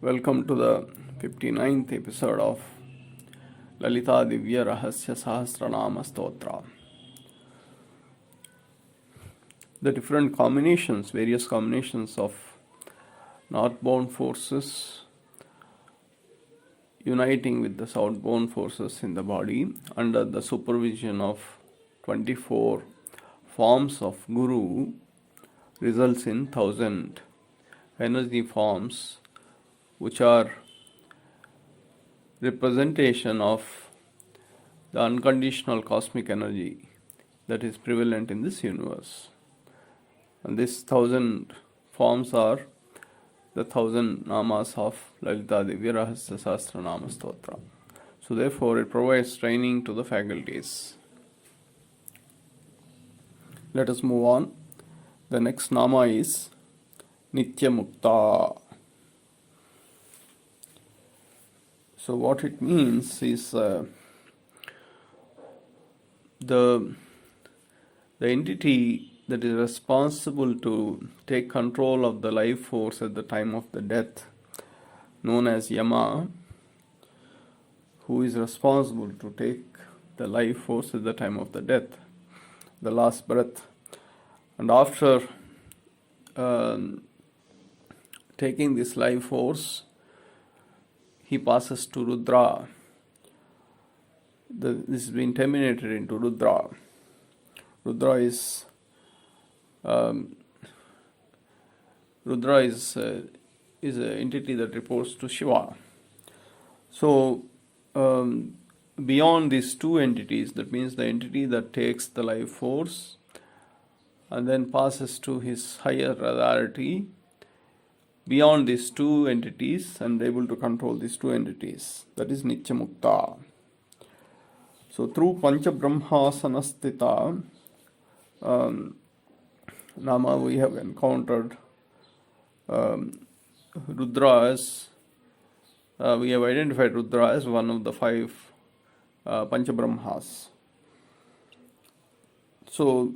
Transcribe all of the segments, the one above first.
Welcome to the 59th episode of Lalitha Sahasranam Stotra. The different combinations, various combinations of northbound forces uniting with the southbound forces in the body under the supervision of 24 forms of Guru results in 1000 energy forms, which are representation of the unconditional cosmic energy that is prevalent in this universe. And these 1000 forms are the 1000 namas of Lalitha Sahasranam Stotra. So therefore it provides training to the faculties. Let us move on. The next nama is Nitya Mukta. So what it means is the entity that is responsible to take control of the life force at the time of the death, known as Yama, who is responsible to take the life force at the time of the death, the last breath. And after taking this life force, he passes to Rudra. This has been terminated into Rudra. Rudra is an entity that reports to Shiva. So beyond these two entities, that means the entity that takes the life force and then passes to his higher authority, beyond these two entities and able to control these two entities, that is Nitya Mukta. So through Pancha Brahmasanastita Nama, we have encountered Rudra as, we have identified Rudra as one of the 5 Pancha Brahmas. So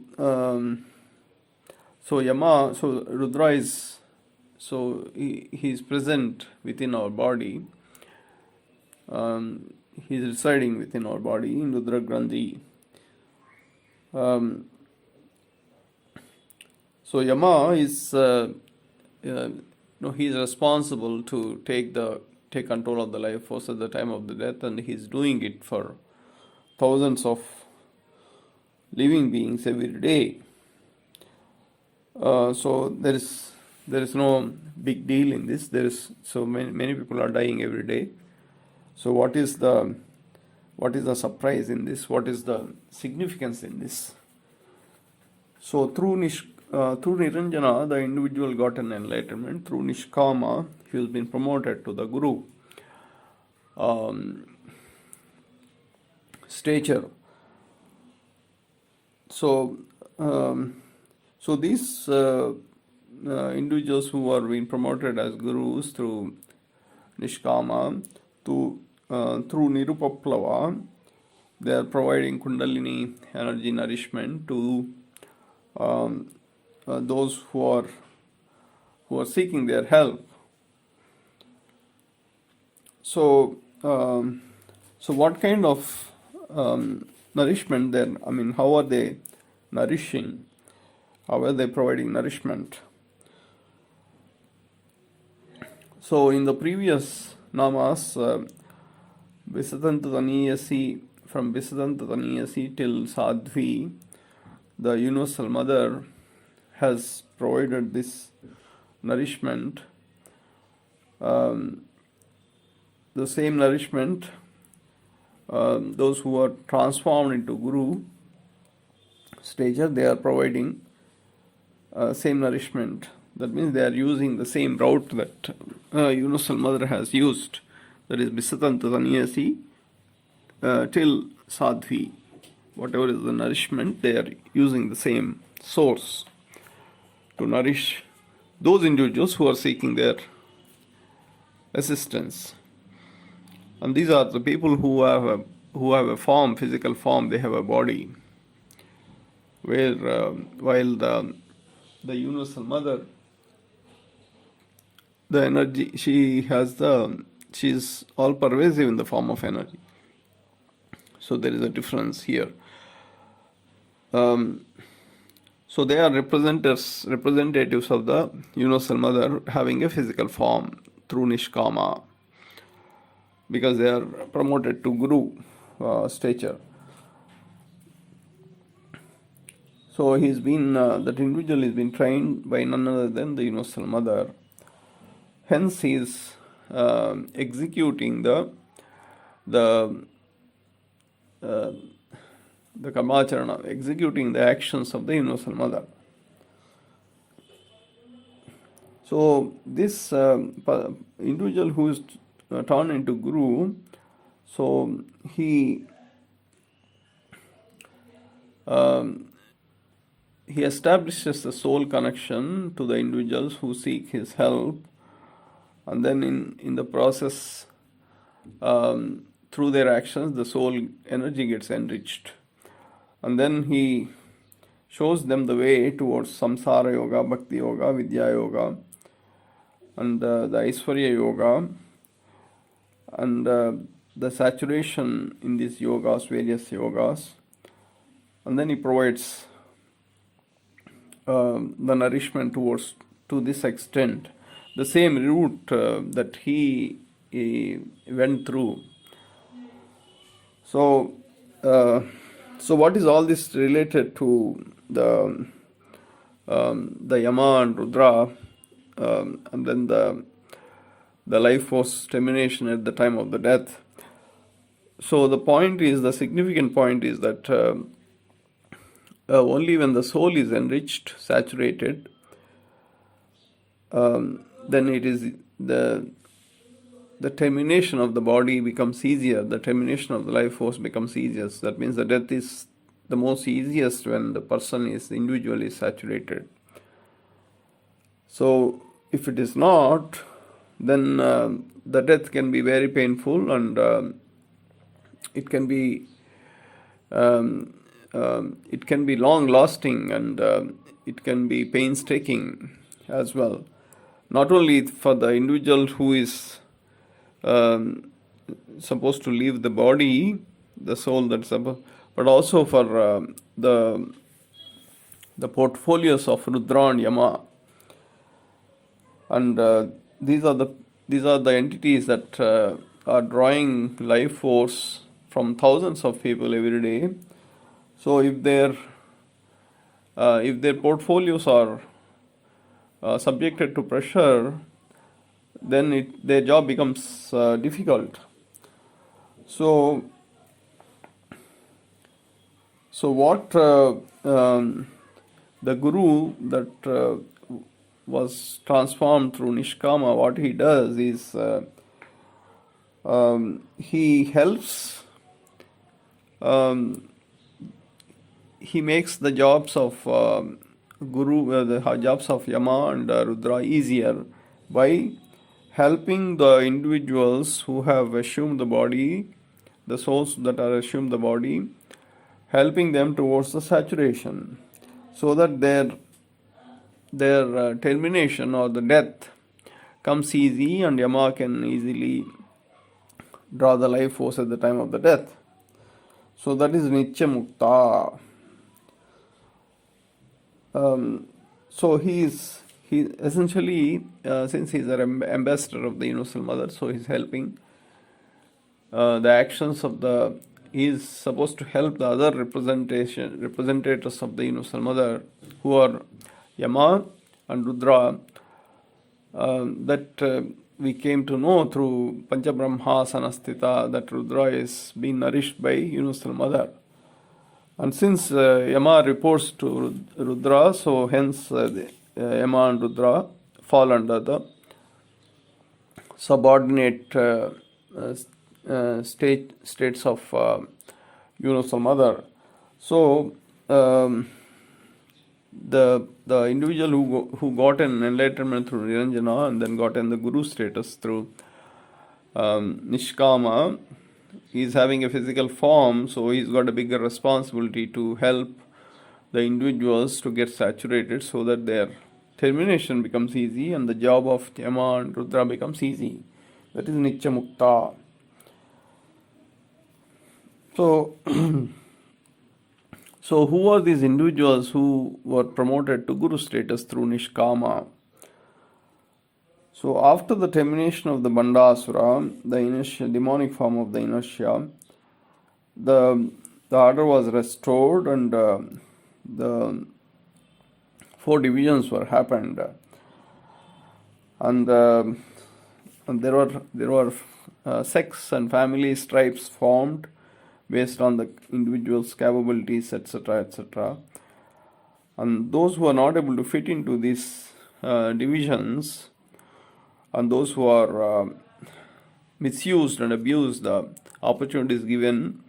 Yama, so Rudra is, so he is present within our body. He is residing within our body in Rudra Grandhi. So Yama is, he is responsible to take control of the life force at the time of the death, and he is doing it for thousands of living beings every day. So there is no big deal in this. There is so many people are dying every day. So what is the surprise in this? What is the significance in this? So through Niranjana, the individual got an enlightenment. Through Nishkama, he has been promoted to the Guru stature. So these individuals who are being promoted as gurus through Nishkama, through Nirupaplava, they are providing Kundalini energy nourishment to those who are seeking their help. So what kind of nourishment then? I mean, how are they nourishing? How are they providing nourishment? So in the previous namas, Visadantataniyasi, from Visadantataniyasi till Sadhvi, the Universal Mother has provided this nourishment. The same nourishment, those who are transformed into Guru stature, they are providing same nourishment. That means they are using the same route that Universal Mother has used, that is Visadantataniyasi till Sadhvi. Whatever is the nourishment, they are using the same source to nourish those individuals who are seeking their assistance. And these are the people who have a form, physical form, they have a body, where while the Universal Mother the energy, she's all pervasive in the form of energy. So there is a difference here. So they are representatives of the Universal Mother having a physical form through Nishkama, because they are promoted to Guru stature. So he's been that individual has been trained by none other than the Universal Mother. Hence, he is executing the Kamacharana, executing the actions of the Universal Mother. So this individual who is turned into Guru, so he establishes the soul connection to the individuals who seek his help, and then in the process, through their actions, the soul energy gets enriched. And then he shows them the way towards Samsara Yoga, Bhakti Yoga, Vidya Yoga, and the Aishwarya Yoga, and the saturation in these yogas, various yogas. And then he provides the nourishment to this extent, the same route that he went through. So what is all this related to the Yama and Rudra, and then the life force termination at the time of the death? So the significant point is that only when the soul is enriched, saturated, then it is the termination of the body becomes easier, the termination of the life force becomes easier. That means the death is the most easiest when the individual is saturated. So if it is not, then the death can be very painful, and it can be long lasting, and it can be painstaking as well. Not only for the individual who is supposed to leave the body, the soul but also for the portfolios of Rudra and Yama. And these are the entities that are drawing life force from thousands of people every day. So if their portfolios are subjected to pressure, then their job becomes difficult. So what the Guru that was transformed through Nishkama, what he does is he helps, he makes the jobs of Guru, the jobs of Yama and Rudra easier by helping the individuals who have assumed the body, the souls that are assumed the body, helping them towards the saturation, so that their termination or the death comes easy, and Yama can easily draw the life force at the time of the death. So that is Nitya Mukta. So he essentially, since he is an ambassador of the Universal Mother, so he is helping the actions of he is supposed to help the other representatives of the Universal Mother, who are Yama and Rudra, that we came to know through Panchabrahma Sanastita, that Rudra is being nourished by Universal Mother. And since Yama reports to Rudra, so hence Yama and Rudra fall under the subordinate states of Universal Mother. So the individual who got an enlightenment through Niranjana and then got in the Guru status through Nishkama, he is having a physical form, so he's got a bigger responsibility to help the individuals to get saturated so that their termination becomes easy and the job of Yama and Rudra becomes easy. That is Nitya Mukta. So, so who are these individuals who were promoted to Guru status through Nishkama? So after the termination of the Bandasura, the inertia, demonic form of the inertia, the order was restored and the 4 divisions were happened, and there were sects and family stripes formed based on the individual's capabilities, etc., etc. And those who are not able to fit into these divisions, and those who are misused and abused the opportunities given,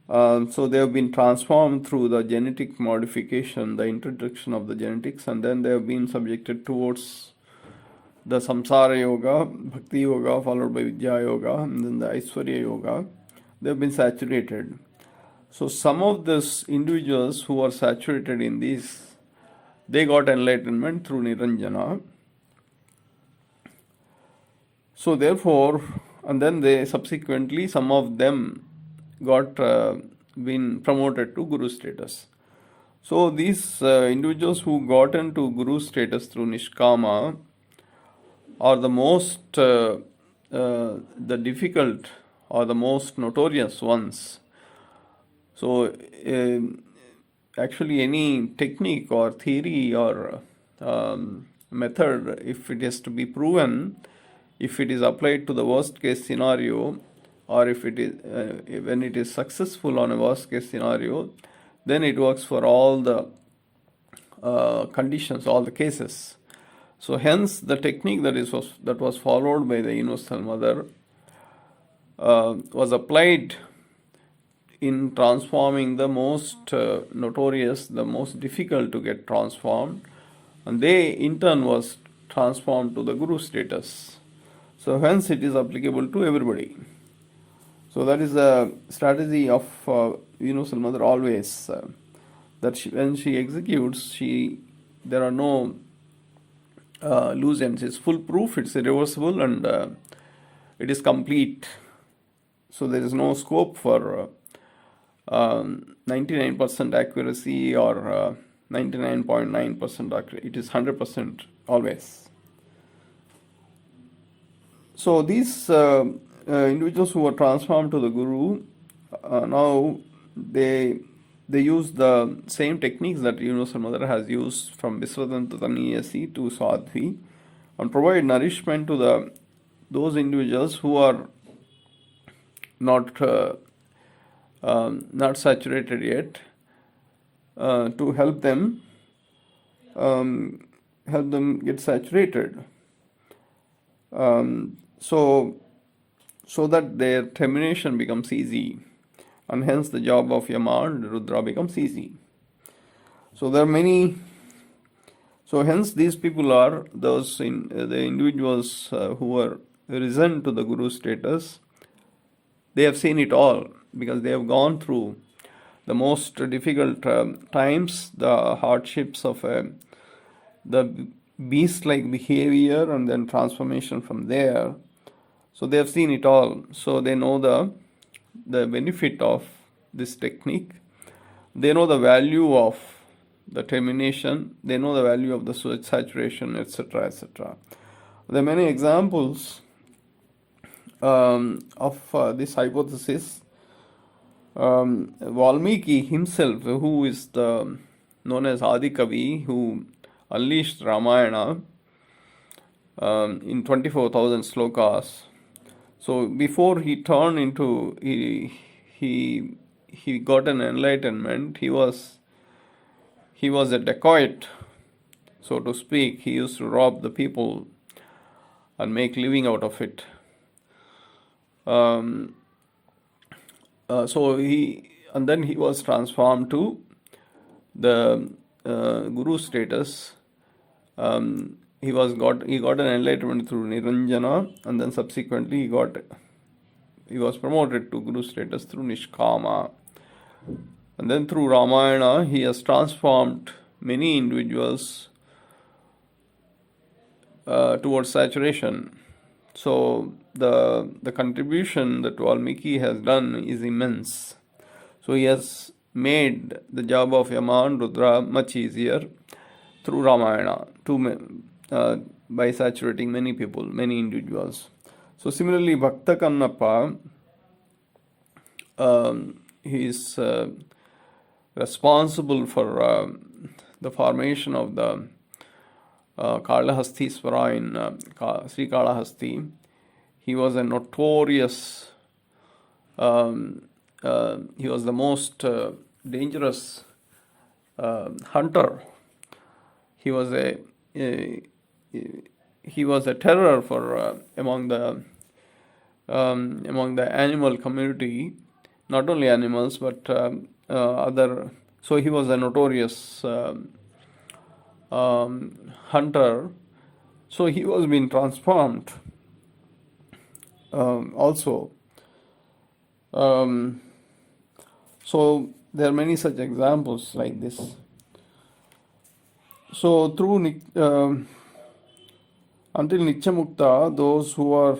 so they have been transformed through the genetic modification, the introduction of the genetics, and then they have been subjected towards the samsara yoga, bhakti yoga, followed by vidya yoga, and then the aishwarya yoga. They have been saturated. So some of these individuals who are saturated in these, they got enlightenment through Niranjana. So therefore, and then they subsequently, some of them got been promoted to Guru status. So these individuals who got into Guru status through Nishkama are the most, the difficult or the most notorious ones. So actually any technique or theory or method, if it is to be proven, if it is applied to the worst case scenario, or if it is when it is successful on a worst case scenario, then it works for all the conditions, all the cases. So hence the technique that was followed by the Universal Mother was applied in transforming the most notorious, the most difficult to get transformed, and they in turn was transformed to the Guru status. So hence it is applicable to everybody. So that is the strategy of Universal Mother always, that when she executes, there are no loose ends. It's foolproof, it's irreversible, and it is complete. So there is no scope for 99% accuracy or 99.9% accuracy. It is 100% always. So these individuals who were transformed to the Guru, now they use the same techniques that Universal Mother has used from Visvadanta Taniyasi to Sadhvi, and provide nourishment to those individuals who are not saturated yet, to help them get saturated, so that their termination becomes easy, and hence the job of Yama and Rudra becomes easy. So there are many. So hence these people are the individuals who are risen to the Guru status. They have seen it all, because they have gone through the most difficult times, the hardships of the beast-like behavior, and then transformation from there. So they have seen it all. So they know the benefit of this technique. They know the value of the termination. They know the value of the saturation, etc., etc. There are many examples of this hypothesis. Valmiki himself, who is known as Adi Kavi, who unleashed Ramayana in 24,000 slokas. So before he turned into, he got an enlightenment. He was a dacoit, so to speak. He used to rob the people and make living out of it. So then he was transformed to the Guru status. He got an enlightenment through Niranjana, and then subsequently he was promoted to Guru status through Nishkama. And then through Ramayana, he has transformed many individuals towards saturation. So the contribution that Valmiki has done is immense. So he has made the job of Yama and Rudra much easier through Ramayana by saturating many people, many individuals. So similarly, Bhaktha Kannappa, he is responsible for the formation of the Kalahasti Swara in Sri Kalahasti. He was a notorious, he was the most dangerous hunter. He was a terror for among the animal community, not only animals but other. So he was a notorious hunter. So he was being transformed also. So there are many such examples like this. So through until Nityamukta, those who are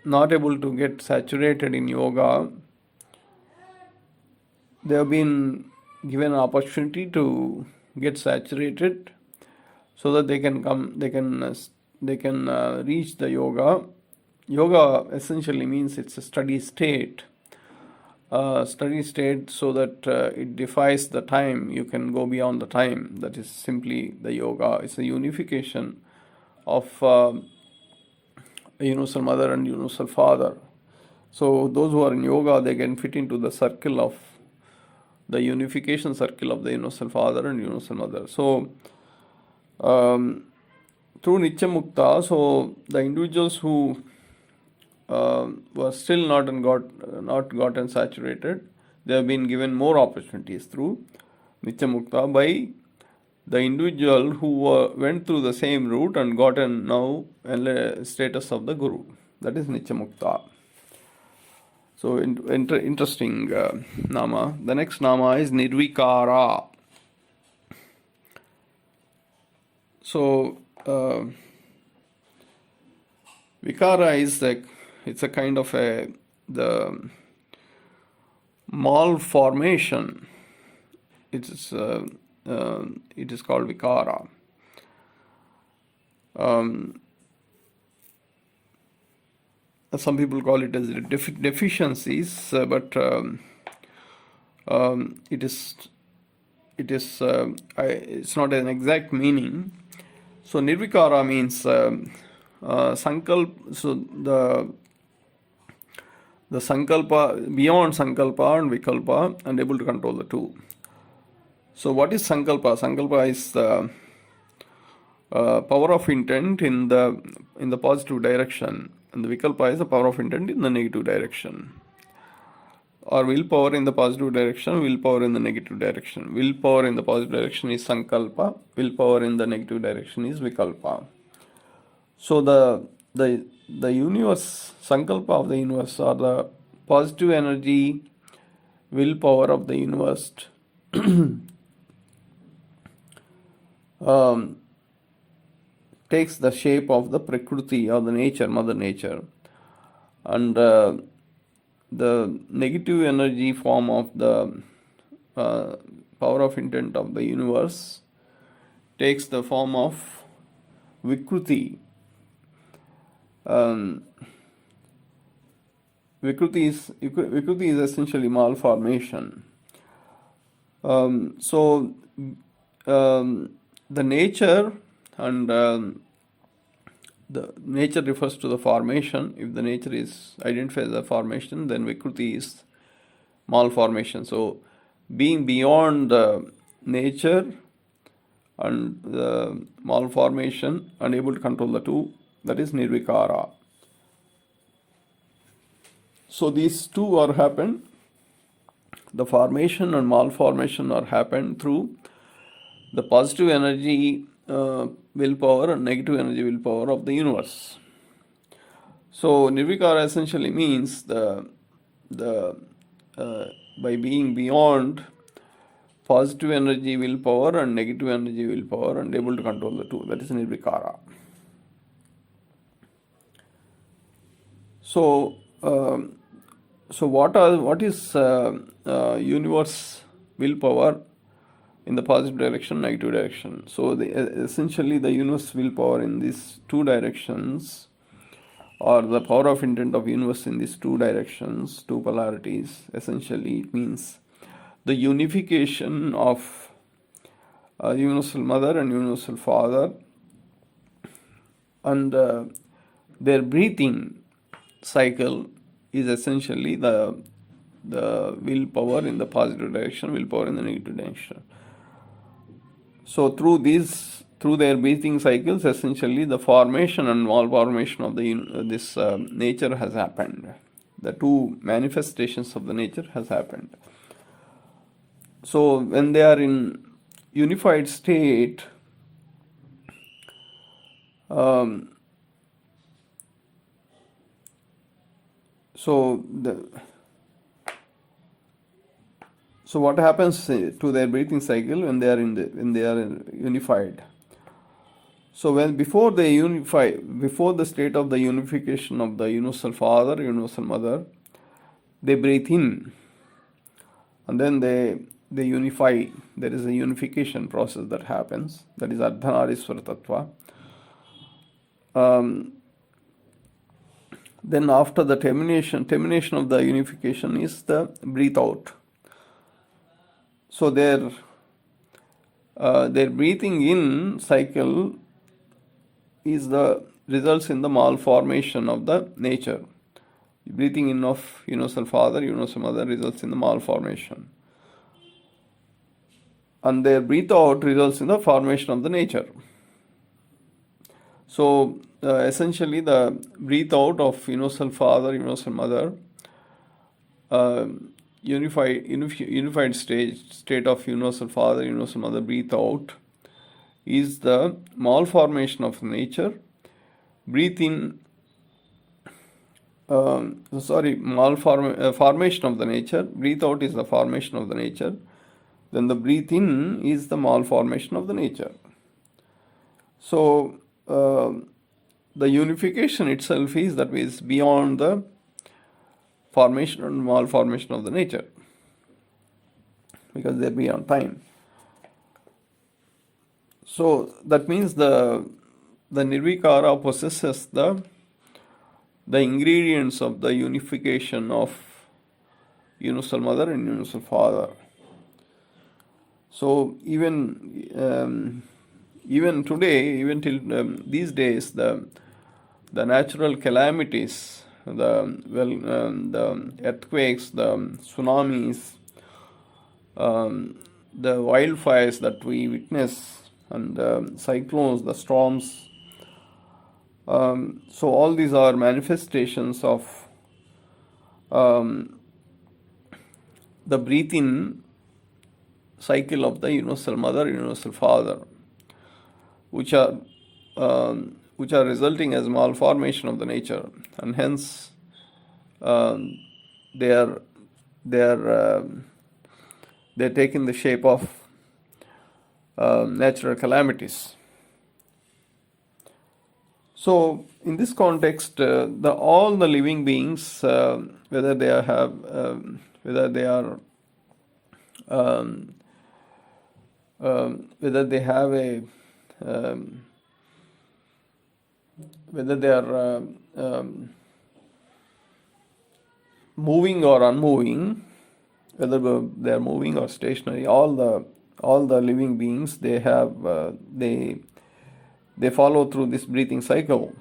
not able to get saturated in yoga, they have been given an opportunity to get saturated, so that they can reach the yoga. Yoga essentially means it's a steady state. So that it defies the time. You can go beyond the time. That is simply the yoga. It's a unification of a universal mother and universal father. So those who are in yoga, they can fit into the circle of the unification circle of the universal father and universal mother. So through Nityamukta, so the individuals who were still not gotten saturated, they have been given more opportunities through Nityamukta by the individual who went through the same route and gotten now a status of the Guru. That is Nityamukta. So interesting nama. The next nama is Nirvikara. So Vikara is it's a kind of the malformation. It is called Vikara. Some people call it as deficiencies, but it's not an exact meaning. So Nirvikara means sankalpa. So the sankalpa, beyond sankalpa and vikalpa, and able to control the two. So what is sankalpa? Sankalpa is the power of intent in the positive direction, and the vikalpa is the power of intent in the negative direction. Or willpower in the positive direction, willpower in the negative direction. Willpower in the positive direction is sankalpa, willpower in the negative direction is vikalpa. So the universe, sankalpa of the universe, or the positive energy, willpower of the universe takes the shape of the Prakriti or the nature, Mother Nature, and the negative energy form of the power of intent of the universe takes the form of Vikruti. Vikruti is essentially malformation. So the nature, and the nature refers to the formation. If the nature is identified as a formation, then Vikruti is malformation. So being beyond the nature and the malformation and able to control the two, that is Nirvikara. So these two are happened. The formation and malformation are happened through the positive energy willpower and negative energy willpower of the universe. So Nirvikara essentially means by being beyond positive energy willpower and negative energy willpower and able to control the two. That is nirvikara. So, what is universe willpower in the positive direction, negative direction? So, essentially the universe willpower in these two directions, or the power of intent of universe in these two directions, two polarities, essentially it means the unification of universal mother and universal father, and their breathing cycle is essentially the willpower in the positive direction, willpower in the negative direction. So through their breathing cycles, essentially the formation and malformation of this nature has happened. The two manifestations of the nature has happened. So when they are in unified state, so what happens to their breathing cycle when they are unified? So before the state of the unification of the universal father, universal mother, they breathe in, and then they unify. There is a unification process that happens. That is Ardhanarishwara Tattva. Then after the termination of the unification is the breathe out. So their breathing in cycle results in the malformation of the nature. Breathing in of universal father, universal mother results in the malformation, and their breathe out results in the formation of the nature. So essentially the breathe out of universal father, universal mother, unified state of universal father, universal mother breathe out is the malformation of nature. Breathe in, formation of the nature. Breathe out is the formation of the nature. Then the breathe in is the malformation of the nature. So the unification itself is beyond the formation and malformation of the nature, because they are beyond time. So that means the nirvikara possesses the ingredients of the unification of universal mother and universal father. So even today, even till these days, the natural calamities, the earthquakes, the tsunamis, the wildfires that we witness, and cyclones, the storms. So all these are manifestations of the breathing cycle of the universal mother, universal father, which are resulting as malformation of the nature, and hence they're taking the shape of natural calamities. So in this context, all the living beings, whether they have moving or unmoving, whether they are moving or stationary, all the living beings, they follow through this breathing cycle.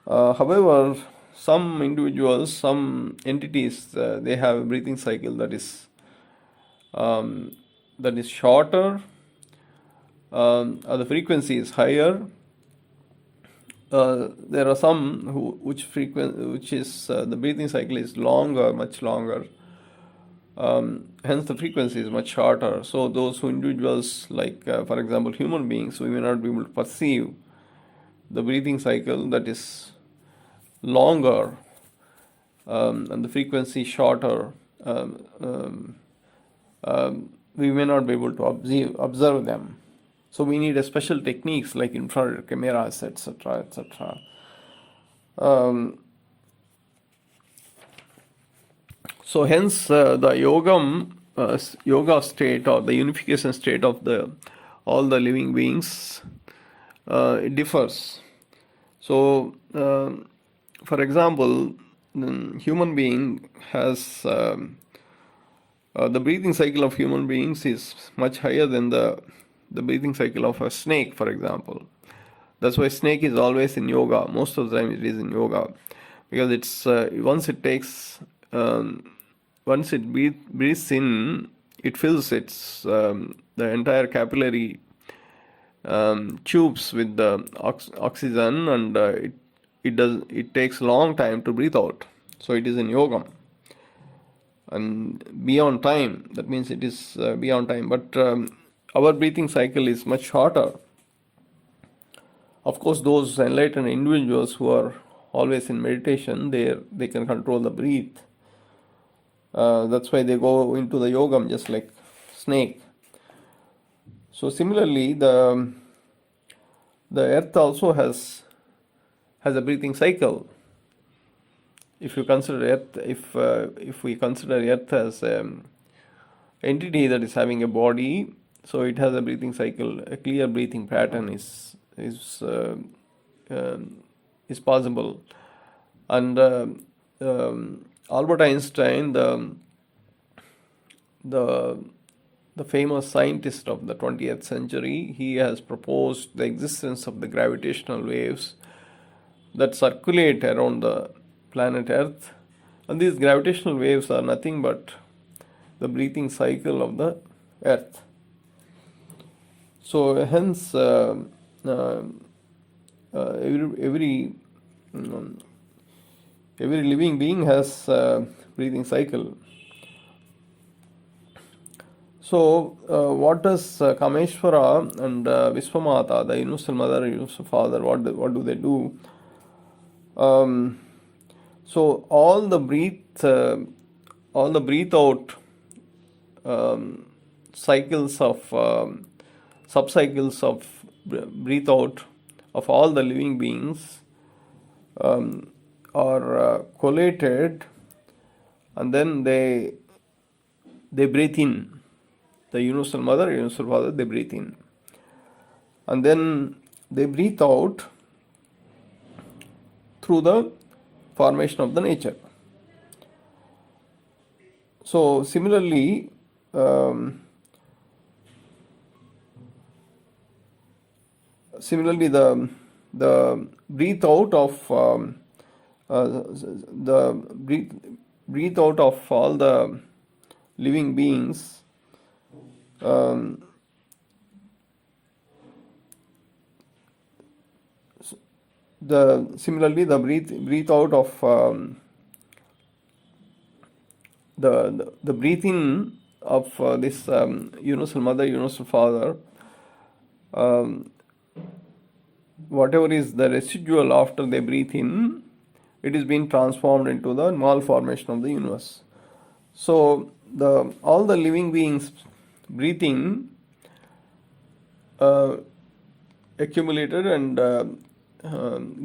However, some individuals, some entities, they have a breathing cycle that is shorter, the frequency is higher. There are some which is the breathing cycle is longer, much longer. Hence the frequency is much shorter. So those individuals, like for example human beings, we may not be able to perceive the breathing cycle that is longer, and the frequency shorter. we may not be able to observe them. So we need a special techniques like infrared cameras, etc., etc. So hence the yoga state or the unification state of all the living beings, it differs. So for example, the human being has the breathing cycle of human beings is much higher than the breathing cycle of a snake, for example. That's why snake is always in yoga. Most of the time it is in yoga, because it's once it breathes in, it fills the entire capillary tubes with the oxygen, and it takes a long time to breathe out. So it is in yoga and beyond time. That means it is beyond time. But our breathing cycle is much shorter. Of course, those enlightened individuals who are always in meditation, they can control the breath. That's why they go into the yogam just like snake. So similarly, the earth also has a breathing cycle. If you consider earth, if we consider earth as an entity that is having a body, so it has a breathing cycle. A clear breathing pattern is possible. And Albert Einstein, the famous scientist of the 20th century, he has proposed the existence of the gravitational waves that circulate around the planet Earth. And these gravitational waves are nothing but the breathing cycle of the Earth. So hence every living being has a breathing cycle. So what does Kameshwara and Vishwamata, the Universal Mother, Universal Father, what do they do? So all the breath out cycles of subcycles of breathe out of all the living beings are collated, and then they breathe in. The Universal Mother, Universal Father, they breathe in, and then they breathe out through the formation of the nature. So similarly, the breathe out of breathe out of all the living beings, similarly the breathe out of the breathing of this Universal Mother, Universal Father, whatever is the residual after they breathe in, it is being transformed into the malformation of the universe. So all the living beings breathing accumulated and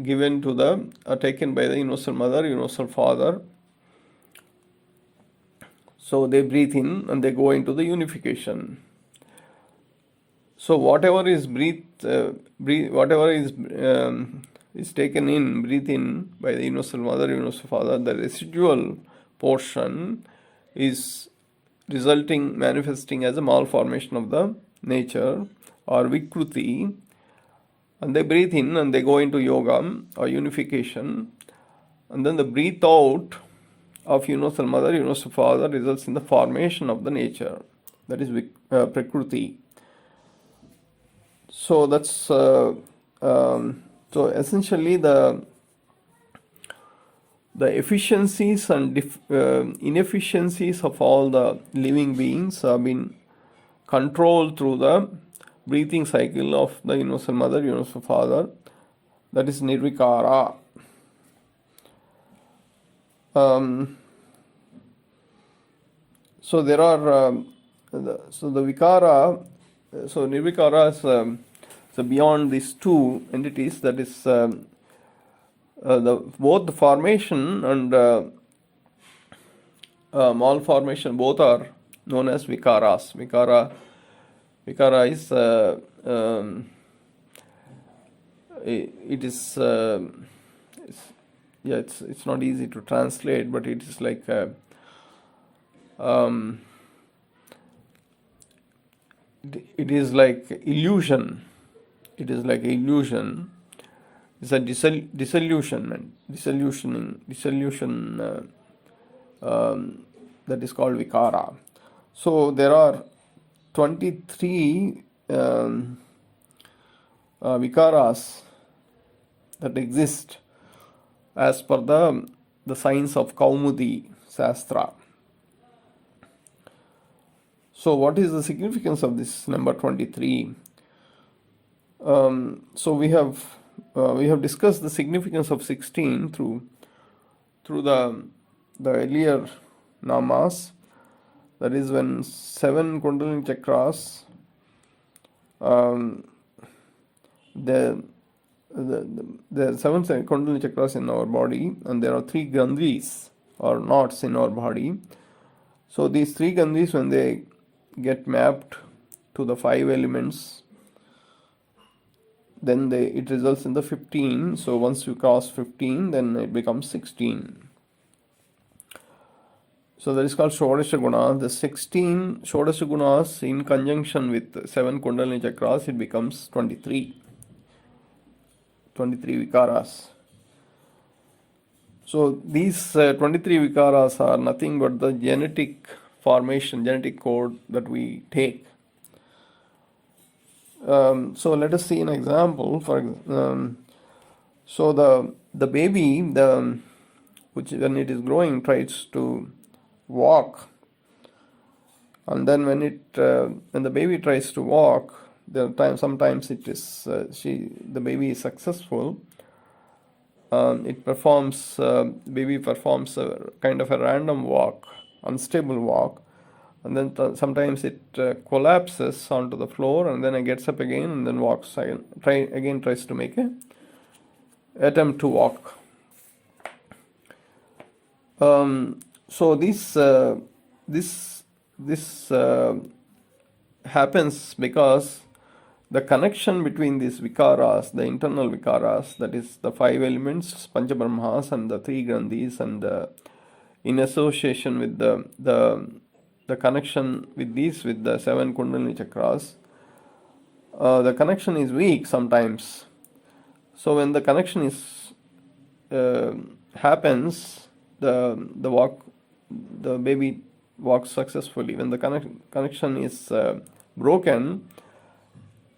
given to taken by the Universal Mother, Universal Father. So they breathe in and they go into the unification. So whatever is whatever is taken in, breathe in by the Universal Mother, Universal Father, the residual portion is manifesting as a malformation of the nature or vikruti, and they breathe in and they go into yoga or unification, and then the breathe out of Universal Mother, Universal Father results in the formation of the nature, that is prakriti. So that's so essentially the efficiencies and inefficiencies of all the living beings have been controlled through the breathing cycle of the Universal Mother, Universal Father, that is nirvikara. So there are the vikara, so nirvikara is so beyond these two entities, that is both the formation and malformation, both are known as vikaras. Vikara is it is it's not easy to translate, but it is like it is like illusion. It is like illusion. It's a dissolution. That is called vikara. So there are 23 vikaras that exist as per the science of Kaumudi Shastra. So what is the significance of this number 23? So we have discussed the significance of 16 through the earlier namas. That is when 7 Kundalini chakras, the 7 Kundalini chakras in our body, and there are 3 gandhis or knots in our body. So these 3 gandhis, when they get mapped to the 5 elements, then it results in the 15. So once you cross 15, then it becomes 16. So that is called Shodasha Guna. The 16 Shodasha Gunas in conjunction with 7 Kundalini chakras, it becomes 23 vikaras. So these 23 vikaras are nothing but the genetic formation, genetic code that we take. So let us see an example. So the baby, which when it is growing, tries to walk, and then when the baby tries to walk, sometimes it is the baby is successful. Baby performs a kind of a random walk, unstable walk, and then sometimes it collapses onto the floor, and then it gets up again and then walks again. Tries to make an attempt to walk. So this happens because the connection between these vikaras, the internal vikaras, that is the 5 elements, Panchabrahmas and the 3 Gandhis, and in association with the connection with the 7 Kundalini chakras, the connection is weak sometimes. So when the connection happens, the baby walks successfully. When the connection is broken,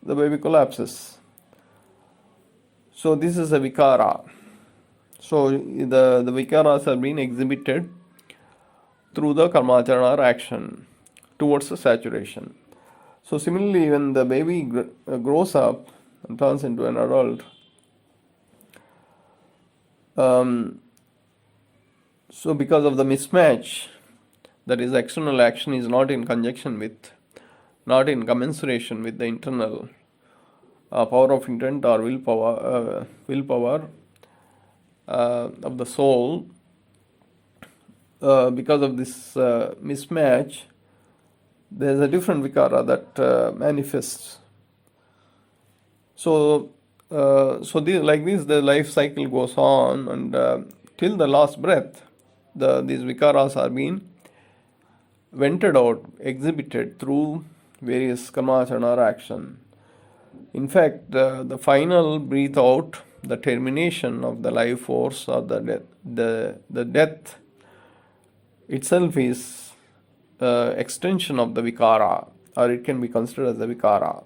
the baby collapses. So this is a vikara. So the vikaras are being exhibited through the karmacharana or action towards the saturation. So similarly, when the baby grows up and turns into an adult, so because of the mismatch, that is, external action is not in commensuration with the internal power of intent or willpower of the soul. Because of this mismatch, there is a different vikara that manifests. So like this, the life cycle goes on, and till the last breath, these vikaras are being vented out, exhibited through various karmacharana or action. In fact, the final breath out, the termination of the life force or the death itself is extension of the vikara, or it can be considered as a vikara.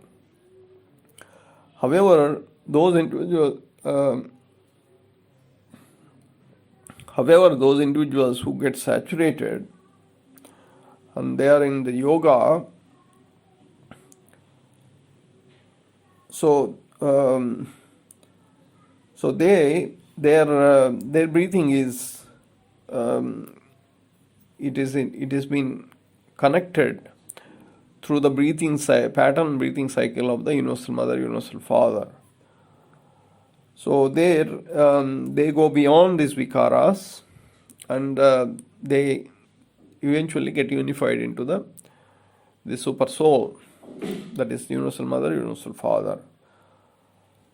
However, those individuals who get saturated and they are in the yoga, so their breathing is it is been connected through the pattern breathing cycle of the Universal Mother, Universal Father. So there they go beyond these vikaras, and they eventually get unified into the super soul, that is Universal Mother, Universal Father.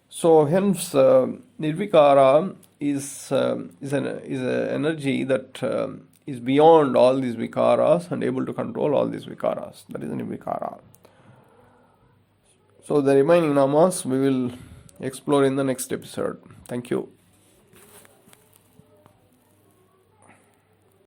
So hence nirvikara is an energy that is beyond all these vikaras and able to control all these vikaras. That is nirvikara. So the remaining namas we will explore in the next episode. Thank you.